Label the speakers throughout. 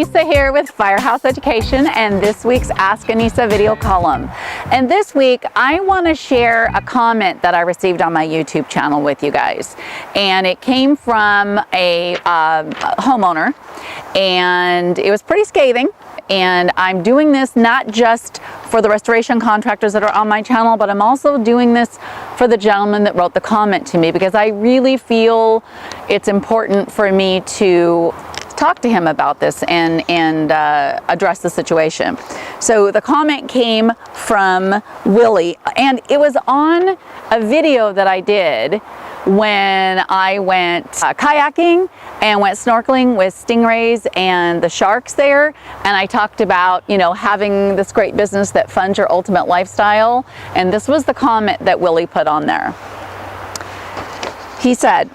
Speaker 1: Anissa here with Firehouse Education and this week's Ask Anissa video column. And this week I want to share a comment that I received on my YouTube channel with you guys. And it came from a homeowner, and it was pretty scathing. And I'm doing this not just for the restoration contractors that are on my channel, but I'm also doing this for the gentleman that wrote the comment to me, because I really feel it's important for me to talk to him about this and address the situation. So the comment came from Willie, and it was on a video that I did when I went kayaking and went snorkeling with stingrays and the sharks there, and I talked about, you know, having this great business that funds your ultimate lifestyle. And this was the comment that Willie put on there. He said,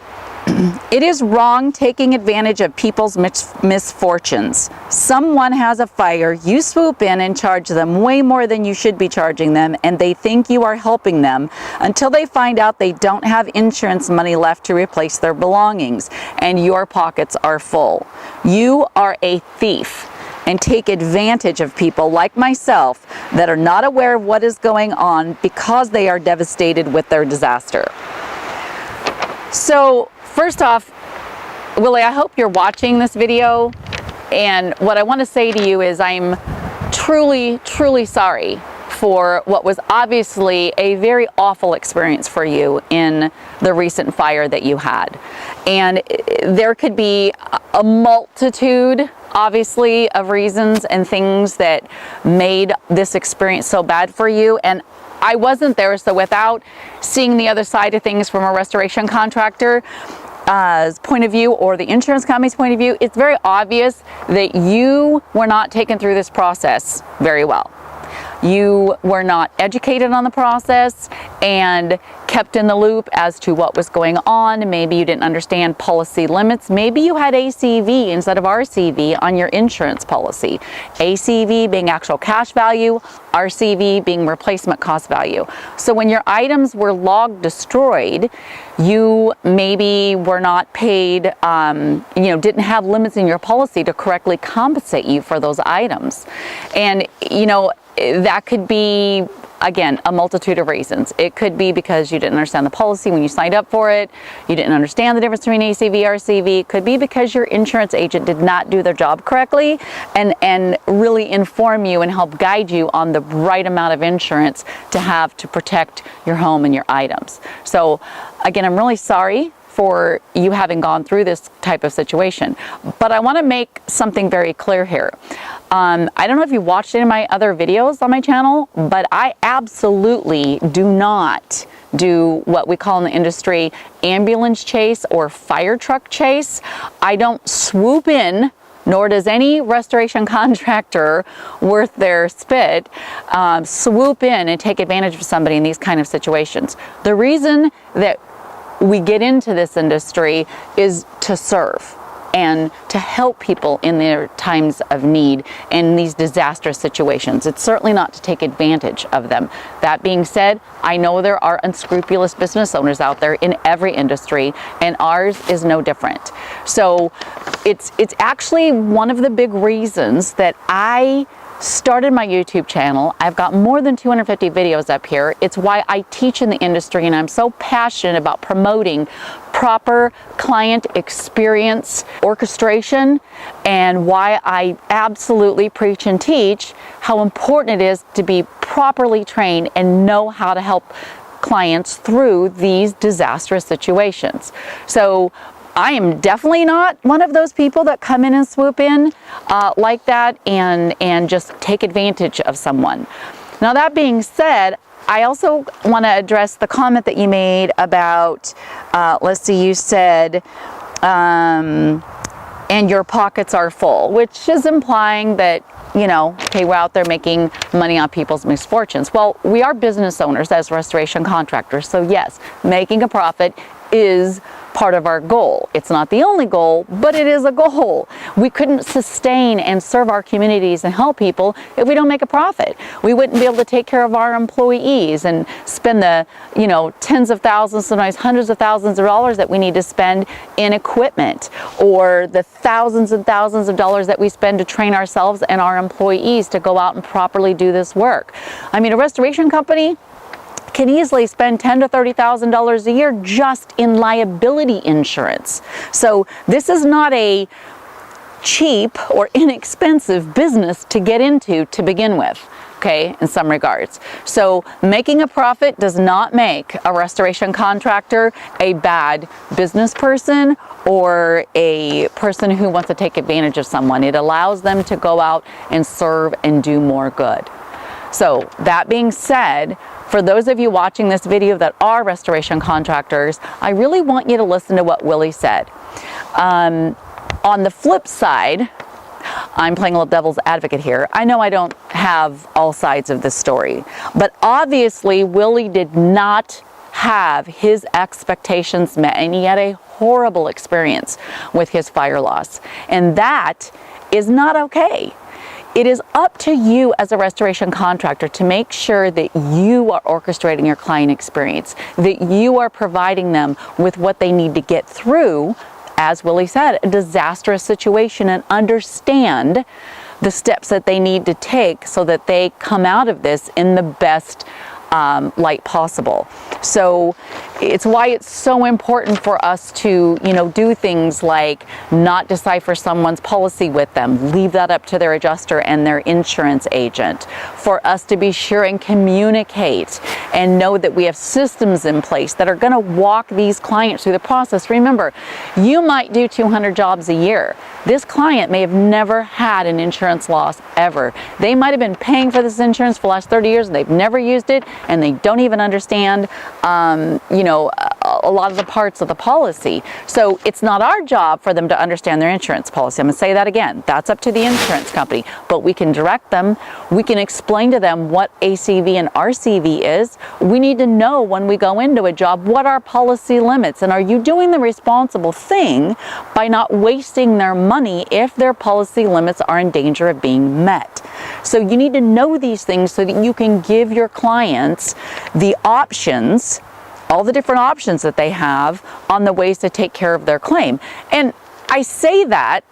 Speaker 1: "It is wrong taking advantage of people's misfortunes. Someone has a fire, you swoop in and charge them way more than you should be charging them, and they think you are helping them until they find out they don't have insurance money left to replace their belongings, and your pockets are full. You are a thief and take advantage of people like myself that are not aware of what is going on because they are devastated with their disaster." So first off, Willie, I hope you're watching this video, and what I want to say to you is I'm truly, truly sorry for what was obviously a very awful experience for you in the recent fire that you had. And there could be a multitude, obviously, of reasons and things that made this experience so bad for you. And I wasn't there, so without seeing the other side of things from a restoration contractor point of view or the insurance company's point of view, it's very obvious that you were not taken through this process very well. You were not educated on the process and kept in the loop as to what was going on. Maybe you didn't understand policy limits. Maybe you had ACV instead of RCV on your insurance policy. ACV being actual cash value, RCV being replacement cost value. So when your items were log destroyed, you maybe were not paid, didn't have limits in your policy to correctly compensate you for those items. And, that could be, again, a multitude of reasons. It could be because you didn't understand the policy when you signed up for it. You didn't understand the difference between ACV, RCV. It could be because your insurance agent did not do their job correctly and really inform you and help guide you on the right amount of insurance to have to protect your home and your items. So, again, I'm really sorry for you having gone through this type of situation. But I want to make something very clear here. I don't know if you watched any of my other videos on my channel, but I absolutely do not do what we call in the industry ambulance chase or fire truck chase. I don't swoop in, nor does any restoration contractor worth their spit swoop in and take advantage of somebody in these kind of situations. The reason that we get into this industry is to serve and to help people in their times of need in these disastrous situations. It's certainly not to take advantage of them. That being said, I know there are unscrupulous business owners out there in every industry, and ours is no different. So it's actually one of the big reasons that I started my YouTube channel. I've got more than 250 videos up here. It's why I teach in the industry, and I'm so passionate about promoting proper client experience orchestration, and why I absolutely preach and teach how important it is to be properly trained and know how to help clients through these disastrous situations. So I am definitely not one of those people that come in and swoop in like that and just take advantage of someone. Now, that being said, I also want to address the comment that you made about, you said, and your pockets are full, which is implying that, okay, we're out there making money on people's misfortunes. Well, we are business owners as restoration contractors, so yes, making a profit is part of our goal. It's not the only goal, but it is a goal. We couldn't sustain and serve our communities and help people if we don't make a profit. We wouldn't be able to take care of our employees and spend the, tens of thousands, sometimes hundreds of thousands of dollars that we need to spend in equipment, or the thousands and thousands of dollars that we spend to train ourselves and our employees to go out and properly do this work. I mean, a restoration company can easily spend $10,000 to $30,000 a year just in liability insurance. So this is not a cheap or inexpensive business to get into to begin with, okay, in some regards. So making a profit does not make a restoration contractor a bad business person or a person who wants to take advantage of someone. It allows them to go out and serve and do more good. So that being said, for those of you watching this video that are restoration contractors, I really want you to listen to what Willie said. On the flip side, I'm playing a little devil's advocate here. I know I don't have all sides of this story, but obviously Willie did not have his expectations met, and he had a horrible experience with his fire loss. And that is not okay. It is up to you as a restoration contractor to make sure that you are orchestrating your client experience, that you are providing them with what they need to get through, as Willie said, a disastrous situation, and understand the steps that they need to take so that they come out of this in the best light possible. So it's why it's so important for us to, do things like not decipher someone's policy with them, leave that up to their adjuster and their insurance agent, for us to be sure and communicate and know that we have systems in place that are going to walk these clients through the process. Remember, you might do 200 jobs a year. This client may have never had an insurance loss ever. They might have been paying for this insurance for the last 30 years and they've never used it, and they don't even understand, a lot of the parts of the policy. So it's not our job for them to understand their insurance policy. I'm going to say that again. That's up to the insurance company. But we can direct them. We can explain to them what ACV and RCV is. We need to know when we go into a job what our policy limits, and are you doing the responsible thing by not wasting their money if their policy limits are in danger of being met. So you need to know these things so that you can give your clients the options, all the different options that they have on the ways to take care of their claim. And I say that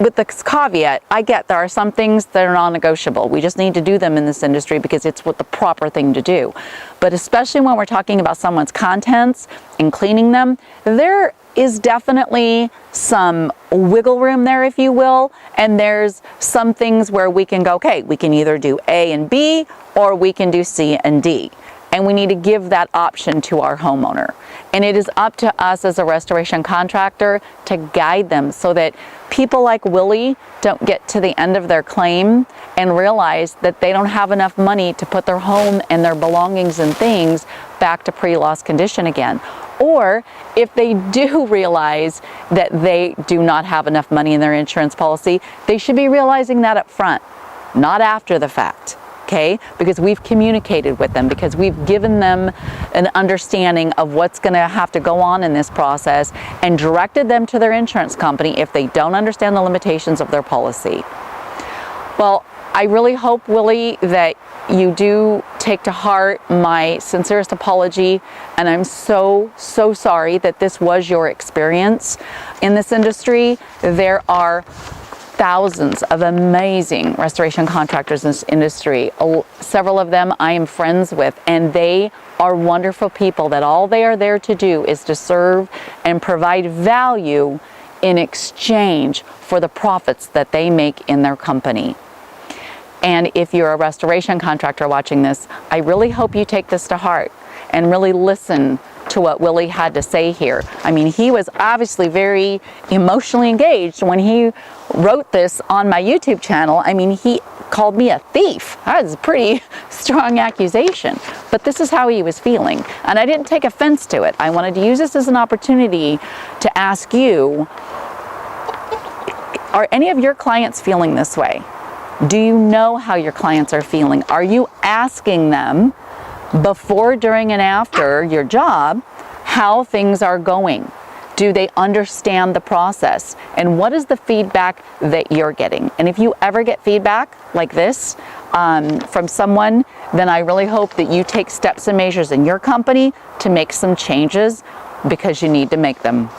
Speaker 1: with the caveat, I get there are some things that are non-negotiable. We just need to do them in this industry because it's what the proper thing to do. But especially when we're talking about someone's contents and cleaning them, there is definitely some wiggle room there, if you will, and there's some things where we can go, okay, we can either do A and B, or we can do C and D. And we need to give that option to our homeowner. And it is up to us as a restoration contractor to guide them so that people like Willie don't get to the end of their claim and realize that they don't have enough money to put their home and their belongings and things back to pre-loss condition again. Or if they do realize that they do not have enough money in their insurance policy, they should be realizing that up front, not after the fact. Okay, because we've communicated with them, because we've given them an understanding of what's going to have to go on in this process and directed them to their insurance company if they don't understand the limitations of their policy. Well, I really hope, Willie, that you do take to heart my sincerest apology, and I'm so sorry that this was your experience in this industry. There are thousands of amazing restoration contractors in this industry. Several of them I am friends with, and they are wonderful people that all they are there to do is to serve and provide value in exchange for the profits that they make in their company. And if you're a restoration contractor watching this, I really hope you take this to heart and really listen to what Willie had to say here. I mean, he was obviously very emotionally engaged when he wrote this on my YouTube channel. I mean, he called me a thief. That was a pretty strong accusation, but this is how he was feeling. And I didn't take offense to it. I wanted to use this as an opportunity to ask you, are any of your clients feeling this way? Do you know how your clients are feeling? Are you asking them before, during, and after your job how things are going. Do they understand the process? And what is the feedback that you're getting? And if you ever get feedback like this from someone, then I really hope that you take steps and measures in your company to make some changes, because you need to make them.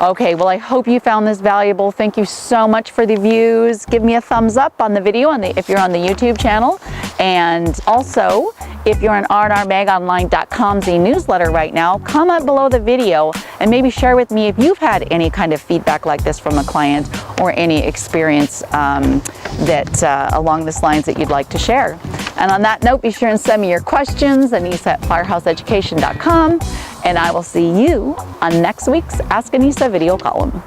Speaker 1: Okay, well, I hope you found this valuable. Thank you so much for the views. Give me a thumbs up on the video if you're on the YouTube channel. And also, if you're on rnrmagonline.com's e-newsletter right now, comment below the video and maybe share with me if you've had any kind of feedback like this from a client, or any experience that along this lines that you'd like to share. And on that note, be sure and send me your questions, Anissa at firehouseeducation.com, and I will see you on next week's Ask Anissa video column.